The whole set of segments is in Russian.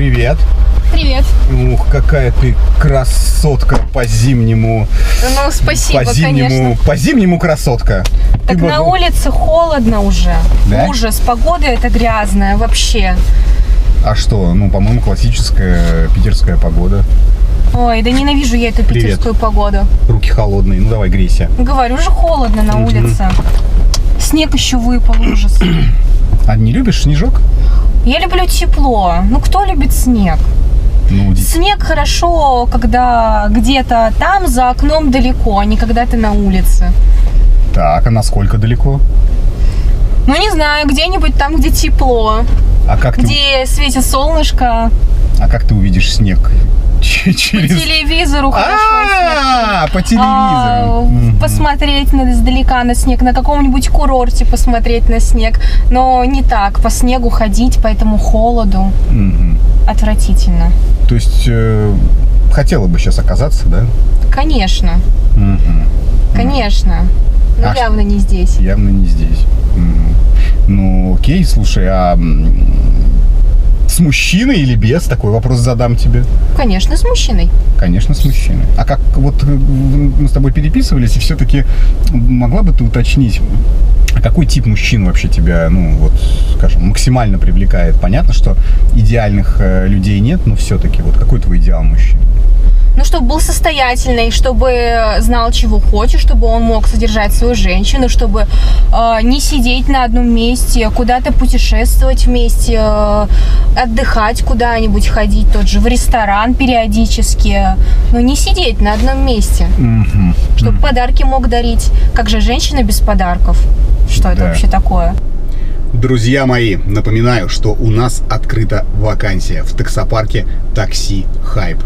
Привет. Привет. Ух, какая ты красотка по-зимнему. Ну, спасибо, конечно. По-зимнему красотка. Так на улице холодно уже. Да? Ужас, погода это грязная вообще. А что? Ну, по-моему, классическая питерская погода. Ой, да ненавижу я эту Привет. питерскую погоду. Руки холодные. Ну, давай, грейся. Говорю же, холодно на улице. Снег еще выпал, ужас. А не любишь снежок? Я люблю тепло. Ну, кто любит снег? Ну, Снег хорошо, когда где-то там за окном далеко, а не когда ты на улице. Так, а насколько далеко? Ну, не знаю, где-нибудь там, где тепло, А как где светит солнышко. А как ты увидишь снег? По Через... телевизору хорошо. По телевизору. Мгм. Посмотреть издалека на снег, на каком-нибудь курорте посмотреть на снег. Но не так, по снегу ходить, по этому холоду. Мгм. Отвратительно. То есть хотела бы сейчас оказаться, да? Конечно, Мгм. конечно. Но А явно не здесь. Явно не здесь. Мгм. Ну, окей, слушай, а с мужчиной или без? Такой вопрос задам тебе. Конечно, с мужчиной. Конечно, с мужчиной. А как вот мы с тобой переписывались, и все-таки могла бы ты уточнить, а какой тип мужчин вообще тебя, ну, вот, скажем, максимально привлекает? Понятно, что идеальных людей нет, но все-таки вот какой твой идеал мужчины? Ну, чтобы был состоятельный, чтобы знал, чего хочет, чтобы он мог содержать свою женщину, чтобы не сидеть на одном месте, куда-то путешествовать вместе, отдыхать куда-нибудь, ходить тот же в ресторан периодически, но не сидеть на одном месте, Мгм. чтобы подарки мог дарить. Как же женщина без подарков? Что это Да. вообще такое? Друзья мои, напоминаю, что у нас открыта вакансия в таксопарке «Такси Хайп».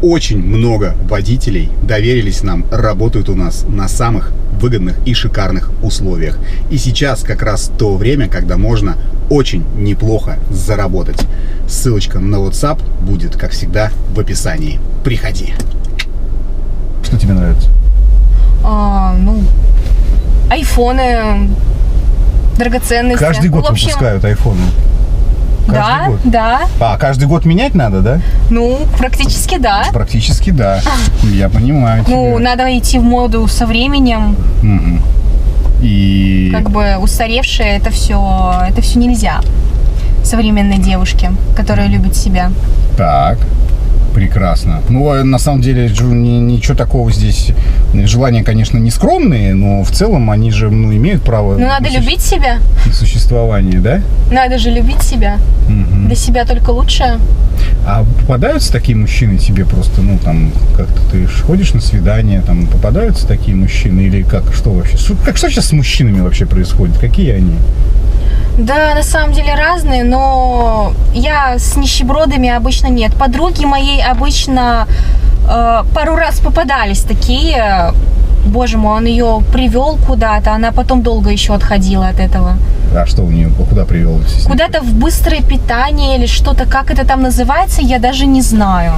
Очень много водителей доверились нам, работают у нас на самых выгодных и шикарных условиях. И сейчас как раз то время, когда можно очень неплохо заработать. Ссылочка на WhatsApp будет, как всегда, в описании. Приходи. Что тебе нравится? Ну, айфоны, драгоценности. Каждый год В общем, выпускают айфоны. Каждый Да, год. да. А, каждый год менять надо, да? Ну, практически да. Практически да. Я понимаю Ну, тебя. надо идти в моду со временем. Мгм. И Как бы устаревшее это все нельзя современной девушке, которая любит себя. так, прекрасно. Ну, на самом деле, ничего такого здесь. Желания, конечно, не скромные, но в целом они же, ну, имеют право Ну, надо любить себя. на существование, да? Надо же любить себя. Мгм. Для себя только лучше. А попадаются такие мужчины тебе просто, ну, там, как-то ты ходишь на свидание, там, попадаются такие мужчины или как, что вообще? Что сейчас с мужчинами вообще происходит? Какие они? Да, на самом деле разные, но я с нищебродами обычно нет. Подруги моей обычно пару раз попадались такие. Боже мой, он ее привел куда-то, она потом долго еще отходила от этого. А что у нее, куда привел? Куда-то в быстрое питание или что-то, как это там называется, я даже не знаю.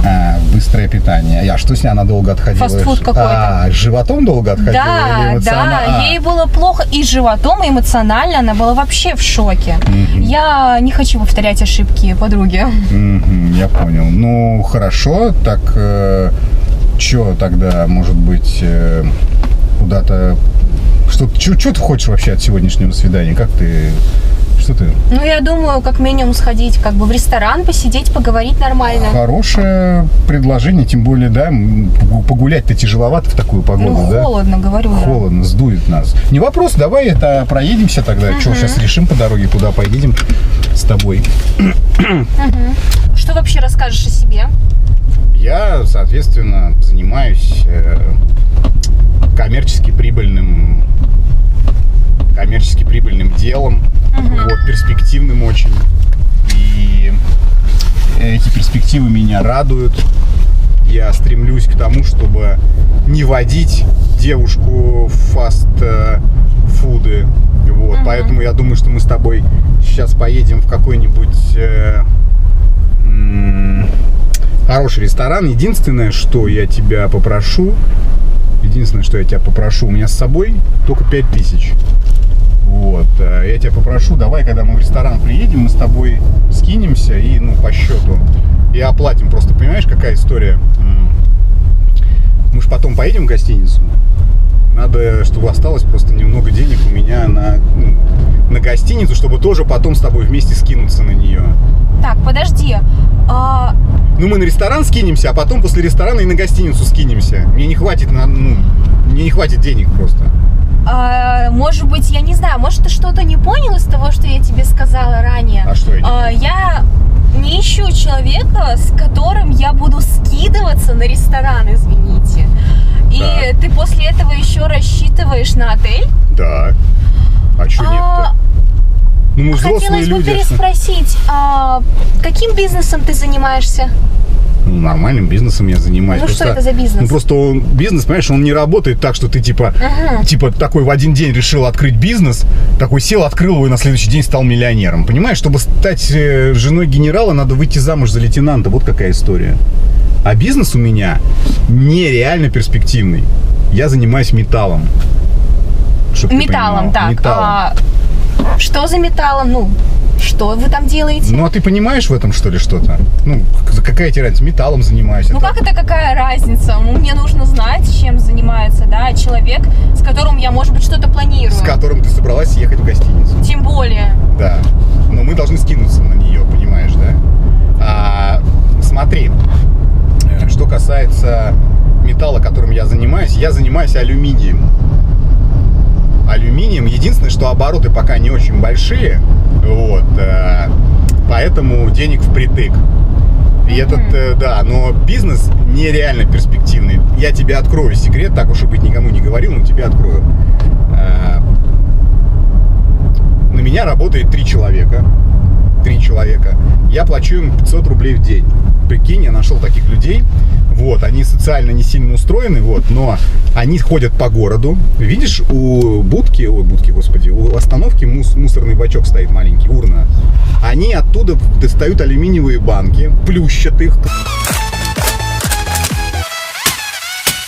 Быстрое питание. А что с ней она долго отходила? Фастфуд какой-то. Животом долго отходила? Да, или эмоционально? да, ей было плохо и с животом, и эмоционально, она была вообще в шоке. Мгм. Я не хочу повторять ошибки подруги. Мгм, я понял. Ну, хорошо. Так, что тогда, может быть, куда-то... Что ты хочешь вообще от сегодняшнего свидания? Как ты... Что ты? Ну, я думаю, как минимум сходить как бы в ресторан, посидеть, поговорить нормально. Хорошее предложение, тем более, да, погулять-то тяжеловато в такую погоду, Ну, да? холодно, говорю. же. Холодно, сдует нас. Не вопрос, давай это проедемся тогда. Что, сейчас решим по дороге, куда поедем с тобой. Что вообще расскажешь о себе? Я, соответственно, занимаюсь коммерчески прибыльным делом, вот, перспективным очень. И эти перспективы меня радуют. Я стремлюсь к тому, чтобы не водить девушку в фастфуды. Вот, поэтому я думаю, что мы с тобой сейчас поедем в какой-нибудь хороший ресторан. Единственное, что я тебя попрошу, у меня с собой только 5000. Вот, я тебя попрошу, давай, когда мы в ресторан приедем, мы с тобой скинемся и, по счету и оплатим. Просто понимаешь, какая история? Мы же потом поедем в гостиницу. Надо, чтобы осталось просто немного денег у меня на гостиницу, чтобы тоже потом с тобой вместе скинуться на нее. Так, подожди. Ну, мы на ресторан скинемся, а потом после ресторана и на гостиницу скинемся. Мне не хватит, мне не хватит денег просто. Может быть, я не знаю, может, ты что-то не понял из того, что я тебе сказала ранее? А что я не ищу человека, с которым я буду скидываться на ресторан, извините. И так. Ты после этого еще рассчитываешь на отель? Да. А что нет-то? Ну, мы взрослые люди. Хотелось бы переспросить, каким бизнесом ты занимаешься? Ну, нормальным бизнесом я занимаюсь. Ну, что это за бизнес? Ну, просто бизнес, понимаешь, он не работает так, что ты, типа такой в один день решил открыть бизнес, такой сел, открыл его и на следующий день стал миллионером. Понимаешь, чтобы стать женой генерала, надо выйти замуж за лейтенанта. Вот какая история. А бизнес у меня нереально перспективный. Я занимаюсь металлом. Металлом, так. Металлом. Что за металлом? Ну, что вы там делаете? Ну, а ты понимаешь в этом, что ли, что-то? Ну, какая тебе разница? Металлом занимаюсь. Ну, как это какая разница? Мне нужно знать, чем занимается, да, человек, с которым я, может быть, что-то планирую. С которым ты собралась ехать в гостиницу. Тем более. Да. Но мы должны скинуться на нее, понимаешь, да? Смотри, что касается металла, которым я занимаюсь алюминием. Алюминием. Единственное, что обороты пока не очень большие, вот, поэтому денег впритык. И этот, да, но бизнес нереально перспективный. Я тебе открою секрет, так уж и быть, никому не говорил, но тебе открою. На меня работает 3 человека. 3 человека. Я плачу им 500 рублей в день. Прикинь, я нашел таких людей. Вот, они социально не сильно устроены, вот, но они ходят по городу. Видишь, у остановки мусорный бачок стоит маленький, урна. Они оттуда достают алюминиевые банки, плющат их,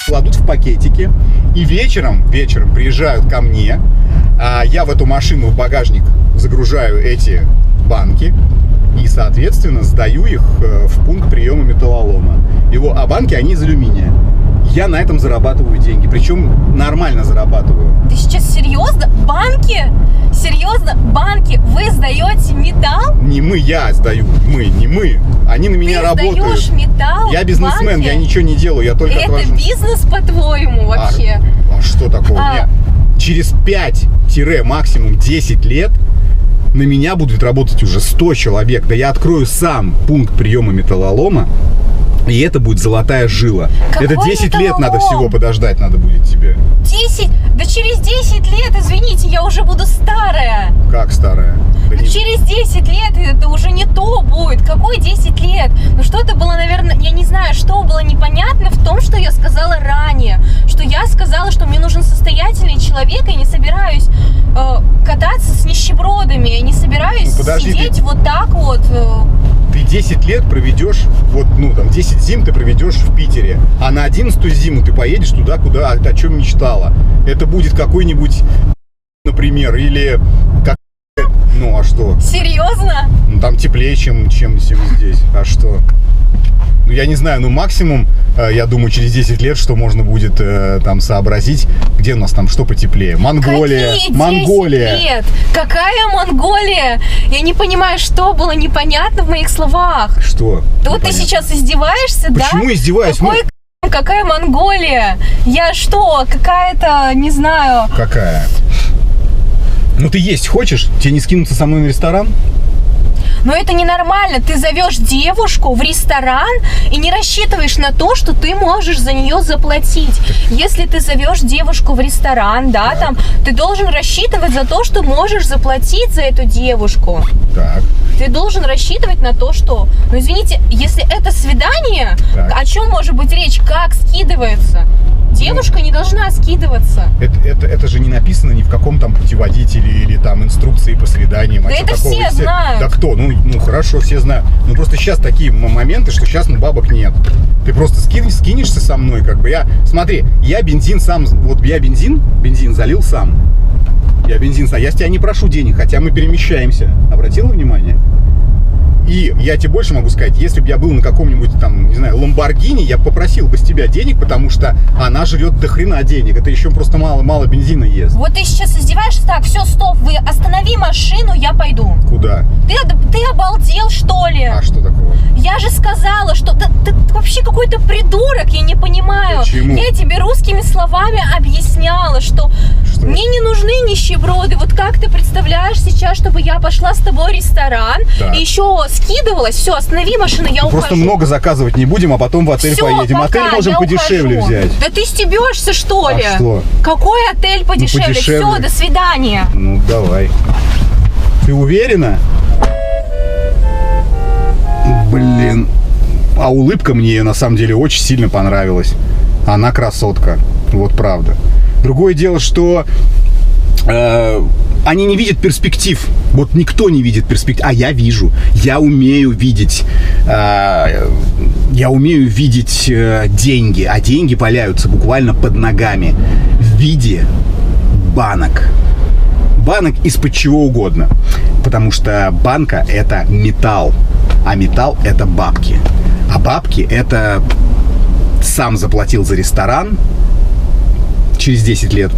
кладут в пакетики и вечером приезжают ко мне. Я в эту машину, в багажник загружаю эти банки и, соответственно, сдаю их в пункт приема металлолома. А банки, они из алюминия. Я на этом зарабатываю деньги, причем нормально зарабатываю. Ты сейчас серьезно? Банки? Серьезно? Банки? Вы сдаете металл? Не мы, я сдаю. Не мы. Они на меня работают. Ты сдаешь металл? Я бизнесмен, я ничего не делаю, я только отвожу. Это бизнес, по-твоему, вообще? А что такого? Нет. Через 5-максимум 10 лет на меня будет работать уже 100 человек. Да я открою сам пункт приема металлолома, и это будет золотая жила. Какой это 10 металлолом? лет надо всего подождать, надо будет тебе. 10? Да через 10 лет, извините, я уже буду старая. Как старая? Да не... Через 10 лет это уже не то будет. Какой 10 лет? Ну что-то было, наверное, я не знаю, что было непонятно в том, что я сказала ранее. Что я сказала, что мне нужен состоятельный человек, и не собираюсь кататься с нищебродами. Я не собираюсь сидеть вот так вот. Ты 10 лет проведешь, вот, ну, там, 10 зим ты проведешь в Питере, а на 11-ю зиму ты поедешь туда, куда, о чем мечтала. Это будет какой-нибудь, например, или как, ну, а что? Серьезно? Ну, там теплее, чем здесь. А что? Ну, я не знаю, ну, максимум, я думаю, через 10 лет, что можно будет там сообразить, где у нас там что потеплее. Монголия. Какие 10 Монголия. лет? Какая Монголия? Я не понимаю, что было непонятно в моих словах. Что? Да вот ты сейчас издеваешься, да? Почему издеваюсь? Какая Монголия? Я что, какая-то, не знаю... Какая? Ну, ты есть хочешь? Тебе не скинуться со мной на ресторан? Но это ненормально. Ты зовешь девушку в ресторан и не рассчитываешь на то, что ты можешь за нее заплатить. Если ты зовешь девушку в ресторан, да, там, ты должен рассчитывать за то, что можешь заплатить за эту девушку. Так. Ты должен рассчитывать на то, что... Ну, извините, если это свидание, так. О чем может быть речь? Как скидывается? Девушка не должна скидываться. Это же не написано ни в каком там путеводителе или там инструкции по свиданиям. Да это все знают. Да кто? Ну хорошо, все знают. Ну просто сейчас такие моменты, что сейчас бабок нет. Ты просто скинешься со мной, как бы я... Смотри, я бензин сам... Вот я бензин залил сам. Я с тебя не прошу денег, хотя мы перемещаемся. Обратила внимание? И я тебе больше могу сказать, если бы я был на каком-нибудь там, не знаю, Ламборгини, я попросил бы с тебя денег, потому что она жрет до хрена денег. Это еще просто мало бензина ест. Вот ты сейчас издеваешься? Так, все, стоп, вы останови машину, я пойду. Куда? Ты обалдел, что ли? А что такого? Я же сказала, что ты вообще какой-то придурок, я не понимаю. Почему? Я тебе русскими словами объясняла, что мне не нужны нищеброды. Вот как ты представляешь сейчас, чтобы я пошла с тобой в ресторан и еще скидывалась? Все, останови машину, я ухожу. Просто много заказывать не будем, а потом в отель Всё, поедем. пока, Отель можем подешевле взять. Да ты стебешься, что ли? А что? Какой отель подешевле? подешевле. Все, до свидания. Ну, давай. Ты уверена? Блин. А улыбка мне на самом деле очень сильно понравилась. Она красотка. Вот правда. Другое дело, что они не видят перспектив. Вот никто не видит перспектив. А я вижу. Я умею видеть. Я умею видеть деньги. А деньги валяются буквально под ногами. В виде банок. Банок из-под чего угодно. Потому что банка – это металл. А металл – это бабки. А бабки – это сам заплатил за ресторан через 10 лет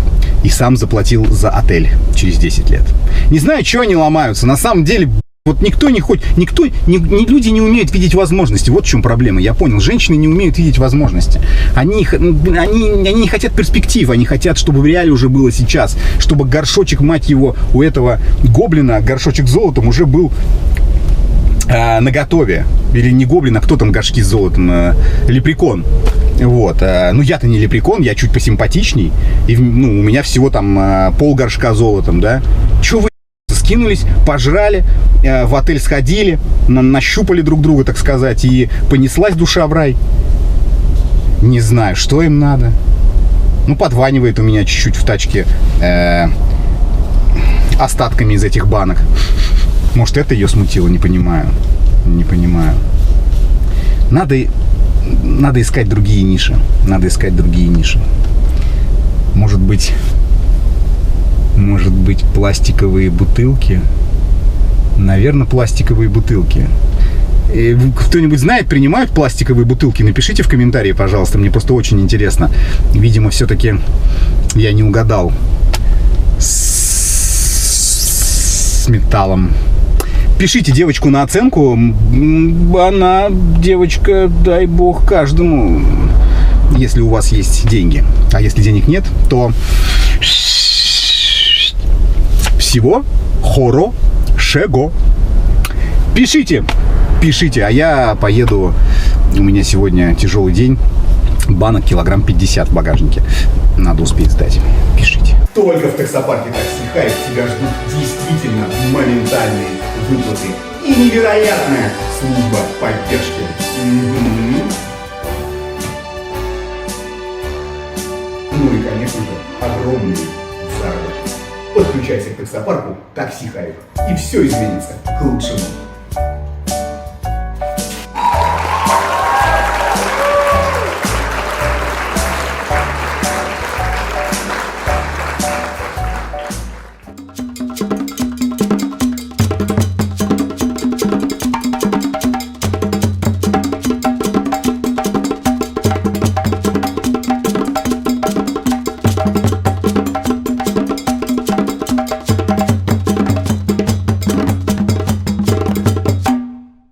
и сам заплатил за отель через 10 лет. Не знаю, чего они ломаются. На самом деле, вот никто не хочет, люди не умеют видеть возможности. Вот в чем проблема. Я понял, женщины не умеют видеть возможности. Они не хотят перспектив, они хотят, чтобы в реале уже было сейчас. Чтобы горшочек, мать его, у этого гоблина, горшочек с золотом уже был наготове. Или не гоблин, а кто там горшки с золотом? Лепрекон. Вот. Ну, я-то не лепрекон, я чуть посимпатичней. И, ну, у меня всего там пол горшка золотом, да? Чё вы скинулись, пожрали, в отель сходили, нащупали друг друга, так сказать, и понеслась душа в рай? Не знаю, что им надо. Ну, подванивает у меня чуть-чуть в тачке остатками из этих банок. Может, это ее смутило, не понимаю. Не понимаю. Надо искать другие ниши. Надо искать другие ниши. Может быть, пластиковые бутылки? Наверное, пластиковые бутылки. Кто-нибудь знает, принимают пластиковые бутылки? Напишите в комментарии, пожалуйста. Мне просто очень интересно. Видимо, все-таки я не угадал с металлом. Пишите девочку на оценку. Она, девочка, дай бог каждому, если у вас есть деньги. А если денег нет, то всего хорошего. Пишите, а я поеду. У меня сегодня тяжелый день. Банок килограмм 50 в багажнике. Надо успеть сдать. Пишите. Только в таксопарке Такси Хайп тебя ждут действительно моментальные выплаты и невероятная служба поддержки. Ну и, конечно же, огромные заработки. Подключайся к таксопарку Такси Хайп, и все изменится к лучшему.